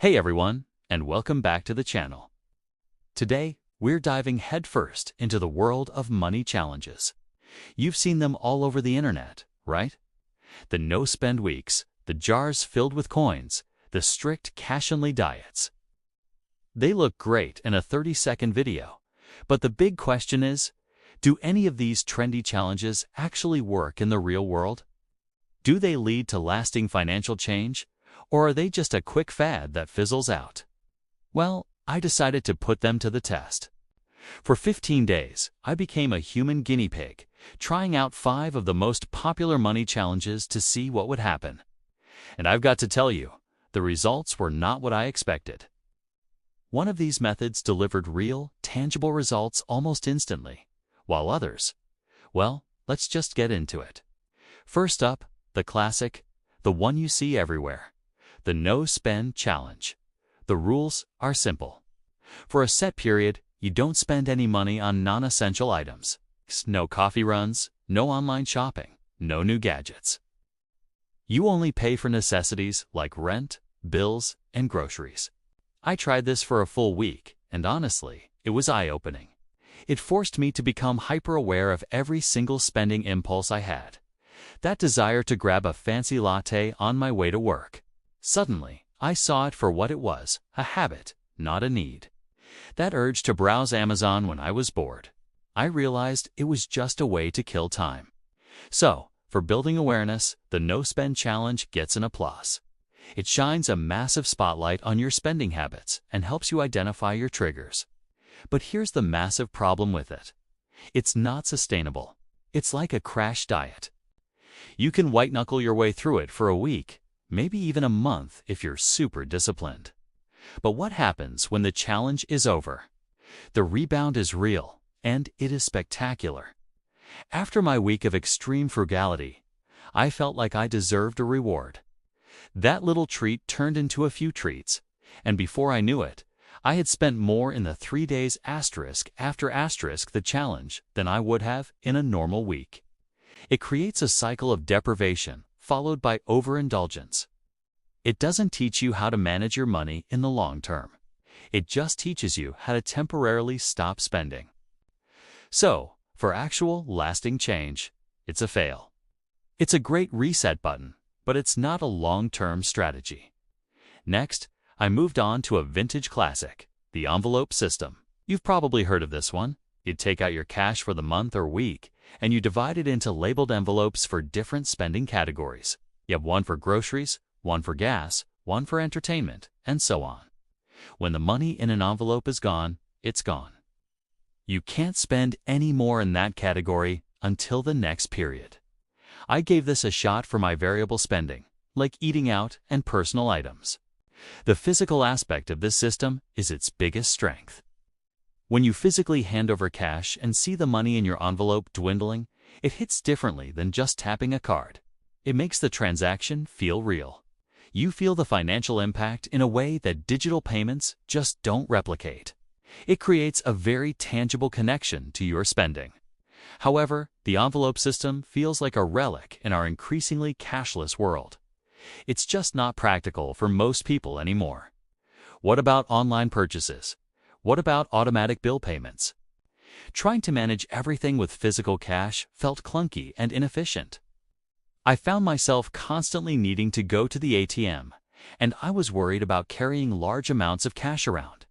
Hey everyone, and welcome back to the channel. Today, we're diving headfirst into the world of money challenges. You've seen them all over the internet, right? The no-spend weeks, the jars filled with coins, the strict cash-only diets. They look great in a 30-second video, but the big question is, do any of these trendy challenges actually work in the real world? Do they lead to lasting financial change? Or are they just a quick fad that fizzles out? Well, I decided to put them to the test. For 15 days, I became a human guinea pig, trying out 5 of the most popular money challenges to see what would happen. And I've got to tell you, the results were not what I expected. One of these methods delivered real, tangible results almost instantly, while others, well, let's just get into it. First up, the classic, the one you see everywhere. The no-spend challenge. The rules are simple. For a set period, you don't spend any money on non-essential items. No coffee runs, no online shopping, no new gadgets. You only pay for necessities like rent, bills, and groceries. I tried this for a full week, and honestly, it was eye-opening. It forced me to become hyper-aware of every single spending impulse I had. That desire to grab a fancy latte on my way to work. Suddenly, I saw it for what it was, a habit, not a need. That urge to browse Amazon when I was bored. I realized it was just a way to kill time. So, for building awareness, the No Spend Challenge gets an applause. It shines a massive spotlight on your spending habits and helps you identify your triggers. But here's the massive problem with it. It's not sustainable. It's like a crash diet. You can white-knuckle your way through it for a week, maybe even a month if you're super disciplined. But what happens when the challenge is over? The rebound is real, and it is spectacular. After my week of extreme frugality, I felt like I deserved a reward. That little treat turned into a few treats, and before I knew it, I had spent more in the 3 days asterisk after asterisk the challenge than I would have in a normal week. It creates a cycle of deprivation, followed by overindulgence. It doesn't teach you how to manage your money in the long term. It just teaches you how to temporarily stop spending. So, for actual, lasting change, it's a fail. It's a great reset button, but it's not a long-term strategy. Next, I moved on to a vintage classic, the envelope system. You've probably heard of this one. You'd take out your cash for the month or week, and you divide it into labeled envelopes for different spending categories. You have one for groceries, one for gas, one for entertainment, and so on. When the money in an envelope is gone, it's gone. You can't spend any more in that category until the next period. I gave this a shot for my variable spending, like eating out and personal items. The physical aspect of this system is its biggest strength. When you physically hand over cash and see the money in your envelope dwindling, it hits differently than just tapping a card. It makes the transaction feel real. You feel the financial impact in a way that digital payments just don't replicate. It creates a very tangible connection to your spending. However, the envelope system feels like a relic in our increasingly cashless world. It's just not practical for most people anymore. What about online purchases? What about automatic bill payments? Trying to manage everything with physical cash felt clunky and inefficient. I found myself constantly needing to go to the ATM, and I was worried about carrying large amounts of cash around.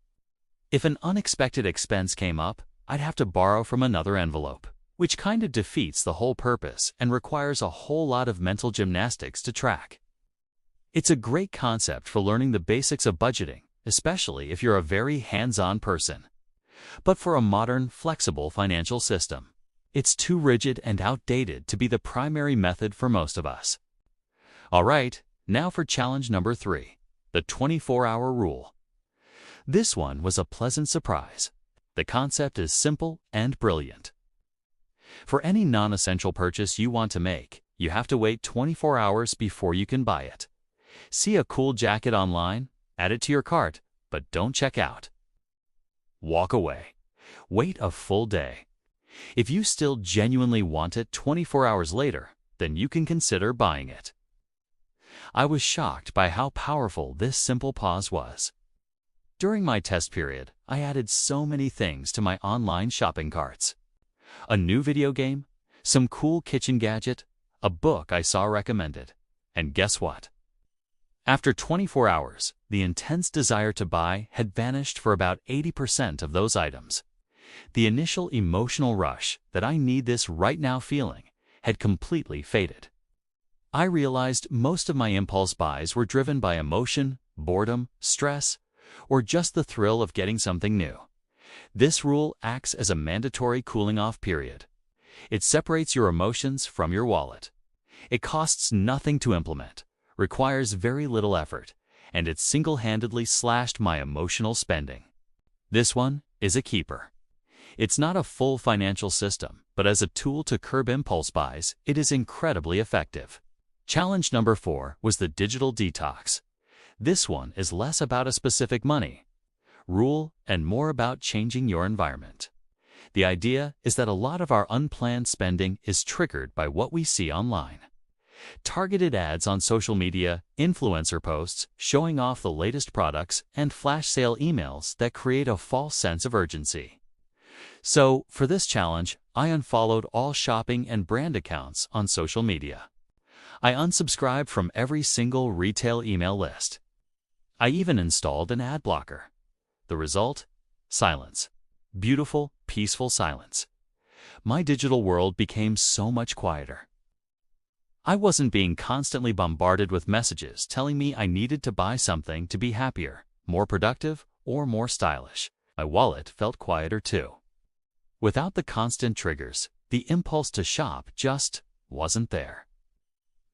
If an unexpected expense came up, I'd have to borrow from another envelope, which kind of defeats the whole purpose and requires a whole lot of mental gymnastics to track. It's a great concept for learning the basics of budgeting, especially if you're a very hands-on person. But for a modern, flexible financial system, it's too rigid and outdated to be the primary method for most of us. All right, now for challenge number 3, the 24-hour rule. This one was a pleasant surprise. The concept is simple and brilliant. For any non-essential purchase you want to make, you have to wait 24 hours before you can buy it. See a cool jacket online? Add it to your cart, but don't check out. Walk away. Wait a full day. If you still genuinely want it 24 hours later, then you can consider buying it. I was shocked by how powerful this simple pause was. During my test period, I added so many things to my online shopping carts. A new video game, some cool kitchen gadget, a book I saw recommended. And guess what? After 24 hours, the intense desire to buy had vanished for about 80% of those items. The initial emotional rush that I need this right now feeling had completely faded. I realized most of my impulse buys were driven by emotion, boredom, stress, or just the thrill of getting something new. This rule acts as a mandatory cooling-off period. It separates your emotions from your wallet. It costs nothing to implement, requires very little effort, and it single-handedly slashed my emotional spending. This one is a keeper. It's not a full financial system, but as a tool to curb impulse buys, it is incredibly effective. Challenge number 4 was the digital detox. This one is less about a specific money rule and more about changing your environment. The idea is that a lot of our unplanned spending is triggered by what we see online. Targeted ads on social media, influencer posts showing off the latest products, and flash sale emails that create a false sense of urgency. So, for this challenge, I unfollowed all shopping and brand accounts on social media. I unsubscribed from every single retail email list. I even installed an ad blocker. The result? Silence. Beautiful, peaceful silence. My digital world became so much quieter. I wasn't being constantly bombarded with messages telling me I needed to buy something to be happier, more productive, or more stylish. My wallet felt quieter too. Without the constant triggers, the impulse to shop just wasn't there.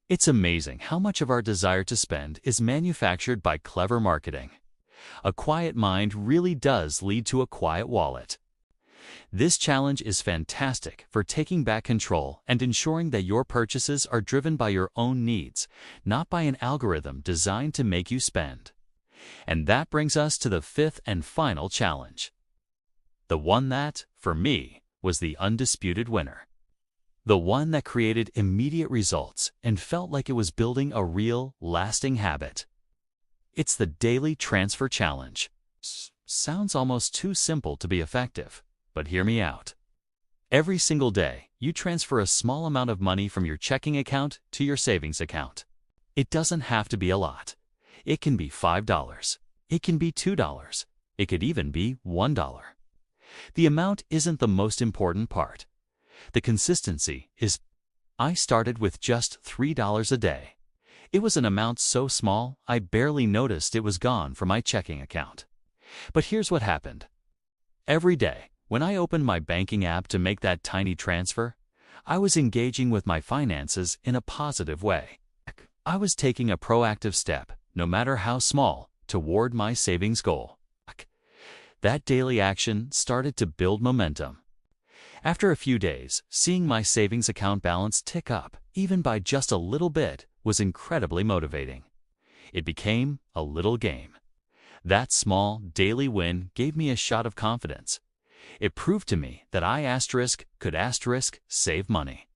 It's amazing how much of our desire to spend is manufactured by clever marketing. A quiet mind really does lead to a quiet wallet. This challenge is fantastic for taking back control and ensuring that your purchases are driven by your own needs, not by an algorithm designed to make you spend. And that brings us to the 5th and final challenge. The one that, for me, was the undisputed winner. The one that created immediate results and felt like it was building a real, lasting habit. It's the daily transfer challenge. Sounds almost too simple to be effective, but hear me out. Every single day, you transfer a small amount of money from your checking account to your savings account. It doesn't have to be a lot. It can be $5. It can be $2. It could even be $1. The amount isn't the most important part. The consistency is. I started with just $3 a day. It was an amount so small, I barely noticed it was gone from my checking account. But here's what happened. Every day, when I opened my banking app to make that tiny transfer, I was engaging with my finances in a positive way. I was taking a proactive step, no matter how small, toward my savings goal. That daily action started to build momentum. After a few days, seeing my savings account balance tick up, even by just a little bit, was incredibly motivating. It became a little game. That small, daily win gave me a shot of confidence. It proved to me that I could save money.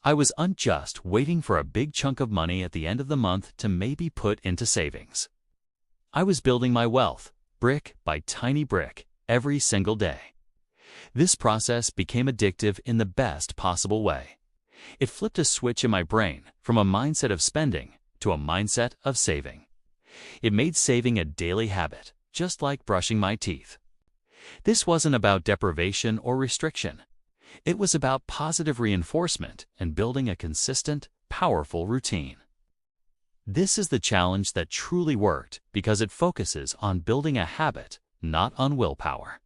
I wasn't just waiting for a big chunk of money at the end of the month to maybe put into savings. I was building my wealth, brick by tiny brick, every single day. This process became addictive in the best possible way. It flipped a switch in my brain from a mindset of spending to a mindset of saving. It made saving a daily habit, just like brushing my teeth. This wasn't about deprivation or restriction. It was about positive reinforcement and building a consistent, powerful routine. This is the challenge that truly worked because it focuses on building a habit, not on willpower.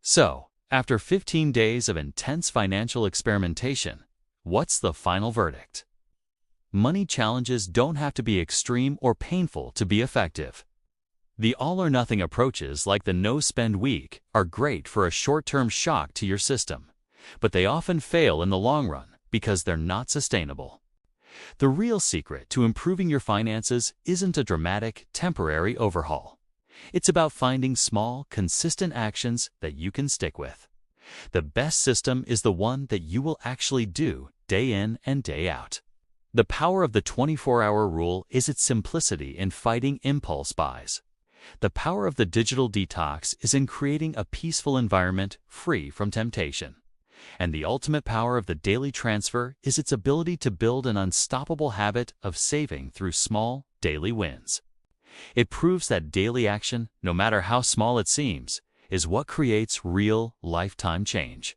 So, after 15 days of intense financial experimentation, what's the final verdict? Money challenges don't have to be extreme or painful to be effective. The all-or-nothing approaches like the no-spend week are great for a short-term shock to your system, but they often fail in the long run because they're not sustainable. The real secret to improving your finances isn't a dramatic, temporary overhaul. It's about finding small, consistent actions that you can stick with. The best system is the one that you will actually do day in and day out. The power of the 24-hour rule is its simplicity in fighting impulse buys. The power of the digital detox is in creating a peaceful environment free from temptation. And the ultimate power of the daily transfer is its ability to build an unstoppable habit of saving through small, daily wins. It proves that daily action, no matter how small it seems, is what creates real, lifetime change.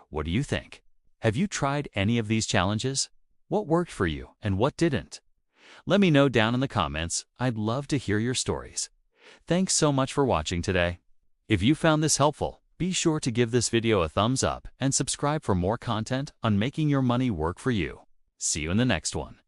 What do you think? Have you tried any of these challenges? What worked for you and what didn't? Let me know down in the comments. I'd love to hear your stories. Thanks so much for watching today. If you found this helpful, be sure to give this video a thumbs up and subscribe for more content on making your money work for you. See you in the next one.